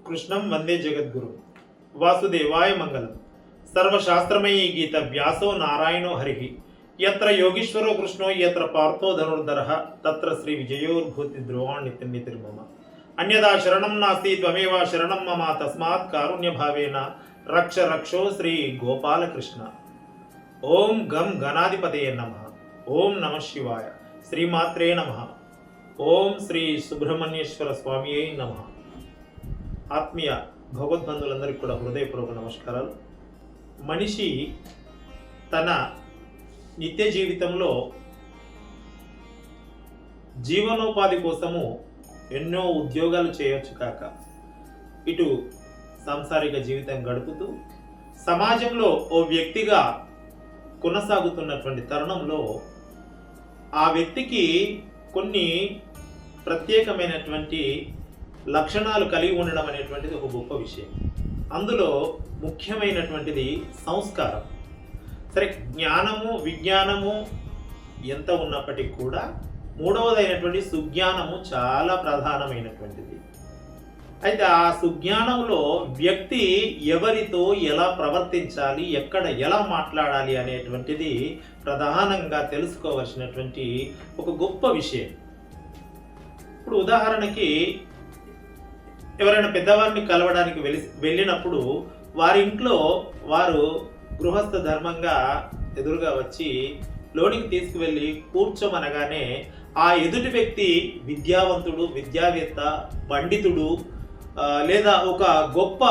కృష్ణం వందే జగద్గురు వాసుదేవాయ మంగళం. సర్వశాస్త్రమయీ గీత వ్యాసో నారాయణో హరి. యత్ర యోగీశ్వరో కృష్ణో యత్ర పార్థో ధనుర్ధరః తత్ర శ్రీ విజయోర్భూతి ధ్రువాణితిర్మమ. అన్యదా శరణం నాస్తి త్వమేవ శరణం మమ తస్మాత్ కారుణ్యభావేన రక్ష రక్షో శ్రీ గోపాలకృష్ణ. ఓం గం గణాధిపతయే నమః. ఓం నమ శివాయ. శ్రీమాత్రే నమః. ఓం శ్రీ సుబ్రహ్మణ్యేశ్వర స్వామియే నమః. ఆత్మీయ భగవద్బంధువులందరికీ కూడా హృదయపూర్వక నమస్కారాలు. మనిషి తన నిత్య జీవితంలో జీవనోపాధి కోసము ఎన్నో ఉద్యోగాలు చేయొచ్చు కాక ఇటు సాంసారిక జీవితం గడుపుతూ సమాజంలో ఓ వ్యక్తిగా కొనసాగుతున్నటువంటి తరుణంలో ఆ వ్యక్తికి కొన్ని ప్రత్యేకమైనటువంటి లక్షణాలు కలిగి ఉండడం అనేటువంటిది ఒక గొప్ప విషయం. అందులో ముఖ్యమైనటువంటిది సంస్కారం. సరే, జ్ఞానము విజ్ఞానము ఎంత ఉన్నప్పటికీ కూడా మూడవదైనటువంటి సుజ్ఞానము చాలా ప్రధానమైనటువంటిది. అయితే ఆ సుజ్ఞానంలో వ్యక్తి ఎవరితో ఎలా ప్రవర్తించాలి, ఎక్కడ ఎలా మాట్లాడాలి అనేటువంటిది ప్రధానంగా తెలుసుకోవాల్సినటువంటి ఒక గొప్ప విషయం. ఇప్పుడు ఉదాహరణకి ఎవరైనా పెద్దవారిని కలవడానికి వెళ్ళినప్పుడు వారి ఇంట్లో వారు గృహస్థ ధర్మంగా ఎదురుగా వచ్చి లోనికి తీసుకువెళ్ళి కూర్చోమనగానే ఆ ఎదుటి వ్యక్తి విద్యావంతుడు, విద్యావేత్త, పండితుడు లేదా ఒక గొప్ప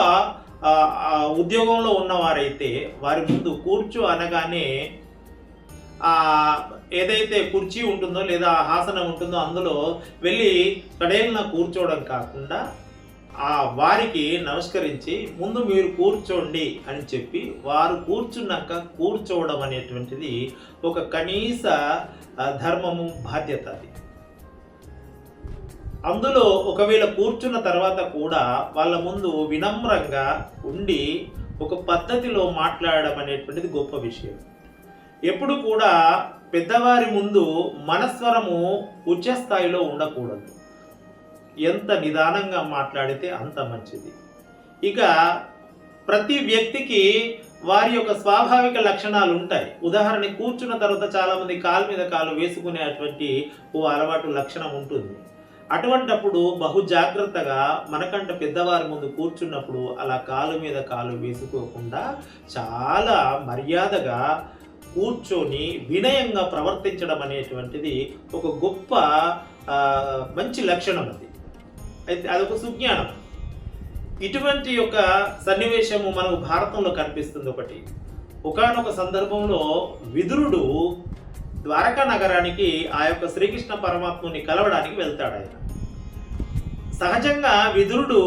ఉద్యోగంలో ఉన్నవారైతే వారి ముందు కూర్చో అనగానే ఏదైతే కుర్చీ ఉంటుందో లేదా హాసనం ఉంటుందో అందులో వెళ్ళి కడేలన కూర్చోవడం కాకుండా వారికి నమస్కరించి ముందు మీరు కూర్చోండి అని చెప్పి వారు కూర్చున్నాక కూర్చోవడం అనేటువంటిది ఒక కనీస ధర్మము, బాధ్యత. అది అందులో ఒకవేళ కూర్చున్న తర్వాత కూడా వాళ్ళ ముందు వినమ్రంగా ఉండి ఒక పద్ధతిలో మాట్లాడడం అనేటువంటిది గొప్ప విషయం. ఎప్పుడు కూడా పెద్దవారి ముందు మనస్వరము ఉచ్చస్థాయిలో ఉండకూడదు. ఎంత నిదానంగా మాట్లాడితే అంత మంచిది. ఇక ప్రతి వ్యక్తికి వారి యొక్క స్వాభావిక లక్షణాలు ఉంటాయి. ఉదాహరణ, కూర్చున్న తర్వాత చాలామంది కాలు మీద కాలు వేసుకునేటువంటి ఓ అలవాటు లక్షణం ఉంటుంది. అటువంటప్పుడు బహు జాగ్రత్తగా మనకంట పెద్దవారి ముందు కూర్చున్నప్పుడు అలా కాలు మీద కాలు వేసుకోకుండా చాలా మర్యాదగా కూర్చొని వినయంగా ప్రవర్తించడం అనేటువంటిది ఒక గొప్ప మంచి లక్షణం. అది అయితే అదొక సుజ్ఞానం. ఇటువంటి యొక్క సన్నివేశము మనకు భారతంలో కనిపిస్తుంది. ఒకానొక సందర్భంలో విదురుడు ద్వారకా నగరానికి ఆ యొక్క శ్రీకృష్ణ పరమాత్ముని కలవడానికి వెళ్తాడు. ఆయన సహజంగా విదురుడు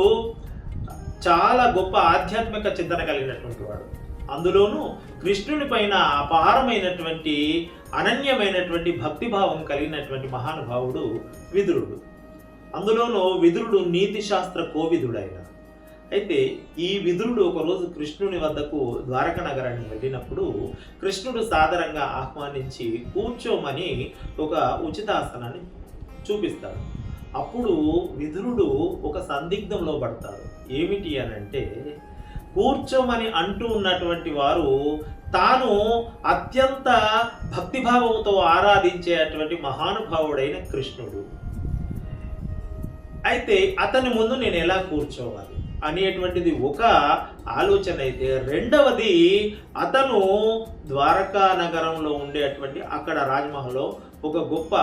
చాలా గొప్ప ఆధ్యాత్మిక చింతన కలిగినటువంటి వాడు. అందులోనూ కృష్ణుని పైన అపారమైనటువంటి అనన్యమైనటువంటి భక్తిభావం కలిగినటువంటి మహానుభావుడు విదురుడు. అందులోనూ విదురుడు నీతి శాస్త్ర కోవిదుడైన. అయితే ఈ విదురుడు ఒకరోజు కృష్ణుని వద్దకు ద్వారకా నగరానికి వెళ్ళినప్పుడు కృష్ణుడు సాదరంగా ఆహ్వానించి కూర్చోమని ఒక ఉచితాసనాన్ని చూపిస్తాడు. అప్పుడు విదురుడు ఒక సందిగ్ధంలో పడతాడు. ఏమిటి అనంటే, కూర్చోమని అంటూ ఉన్నటువంటి వారు తాను అత్యంత భక్తిభావంతో ఆరాధించేటువంటి మహానుభావుడైన కృష్ణుడు. అయితే అతని ముందు నేను ఎలా కూర్చోవాలి అనేటువంటిది ఒక ఆలోచన అయితే, రెండవది అతను ద్వారకా నగరంలో ఉండేటువంటి అక్కడ రాజ్మహల్లో ఒక గొప్ప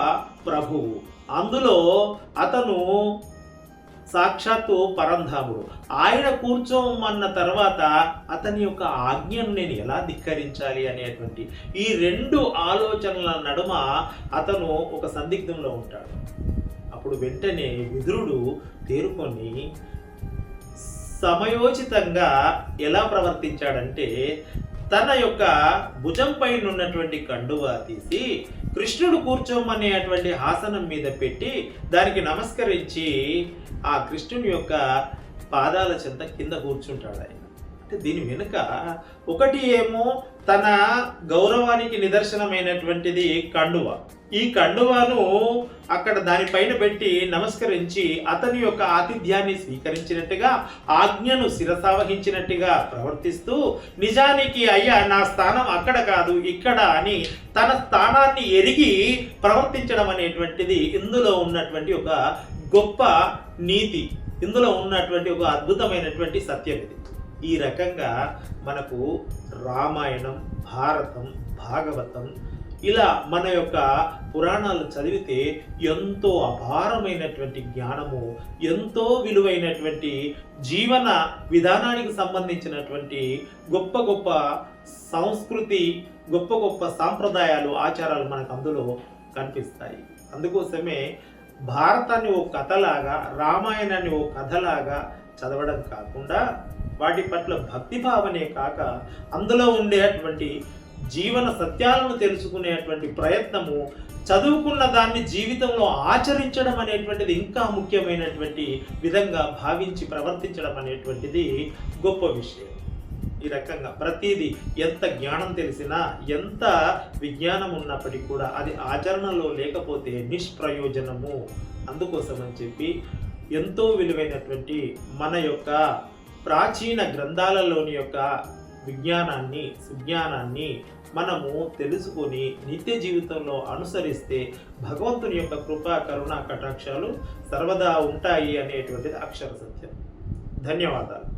ప్రభువు. అందులో అతను సాక్షాత్తు పరంధాముడు. ఆయన కూర్చోమన్న తర్వాత అతని యొక్క ఆజ్ఞను నేను ఎలా ధిక్కరించాలి అనేటువంటి ఈ రెండు ఆలోచనల నడుమ అతను ఒక సందిగ్ధంలో ఉంటాడు. అప్పుడు వెంటనే విదురుడు తేరుకొని సమయోచితంగా ఎలా ప్రవర్తించాడంటే, తన యొక్క భుజం పైన ఉన్నటువంటి కండువా తీసి కృష్ణుడు కూర్చోమనేటువంటి ఆసనం మీద పెట్టి దానికి నమస్కరించి ఆ కృష్ణుని యొక్క పాదాల చెంత కింద కూర్చుంటాడు ఆయన. అంటే దీని వెనుక ఒకటి ఏమో తన గౌరవానికి నిదర్శనమైనటువంటిది కండువ, ఈ కండువాను అక్కడ దానిపైన పెట్టి నమస్కరించి అతని యొక్క ఆతిథ్యాన్ని స్వీకరించినట్టుగా, ఆజ్ఞను శిరసావహించినట్టుగా ప్రవర్తిస్తూ, నిజానికి అయ్యా నా స్థానం అక్కడ కాదు ఇక్కడ అని తన స్థానాన్ని ఎరిగి ప్రవర్తించడం అనేటువంటిది ఇందులో ఉన్నటువంటి ఒక గొప్ప నీతి, ఇందులో ఉన్నటువంటి ఒక అద్భుతమైనటువంటి సత్యం ఇది. ఈ రకంగా మనకు రామాయణం, భారతం, భాగవతం ఇలా మన యొక్క పురాణాలు చదివితే ఎంతో అపారమైనటువంటి జ్ఞానము, ఎంతో విలువైనటువంటి జీవన విధానానికి సంబంధించినటువంటి గొప్ప గొప్ప సంస్కృతి, గొప్ప గొప్ప సాంప్రదాయాలు, ఆచారాలు మనకు అందులో కనిపిస్తాయి. అందుకోసమే భారతాన్ని ఓ కథలాగా, రామాయణాన్ని ఓ కథలాగా చదవడం కాకుండా వాటి పట్ల భక్తిభావనే కాక అందులో ఉండేటువంటి జీవన సత్యాలను తెలుసుకునేటువంటి ప్రయత్నము, చదువుకున్న దాన్ని జీవితంలో ఆచరించడం అనేటువంటిది ఇంకా ముఖ్యమైనటువంటి విధంగా భావించి ప్రవర్తించడం అనేటువంటిది గొప్ప విషయం. ఈ రకంగా ప్రతిదీ ఎంత జ్ఞానం తెలిసినా, ఎంత విజ్ఞానం ఉన్నప్పటికీ కూడా అది ఆచరణలో లేకపోతే నిష్ప్రయోజనము. అందుకోసమని చెప్పి ఎంతో విలువైనటువంటి మన యొక్క ప్రాచీన గ్రంథాలలోని యొక్క విజ్ఞానాన్ని, సుజ్ఞానాన్ని మనము తెలుసుకొని నిత్య జీవితంలో అనుసరిస్తే భగవంతుని యొక్క కృపా, కరుణ, కటాక్షాలు సర్వదా ఉంటాయి అనేటువంటిది అక్షర సత్యం. ధన్యవాదాలు.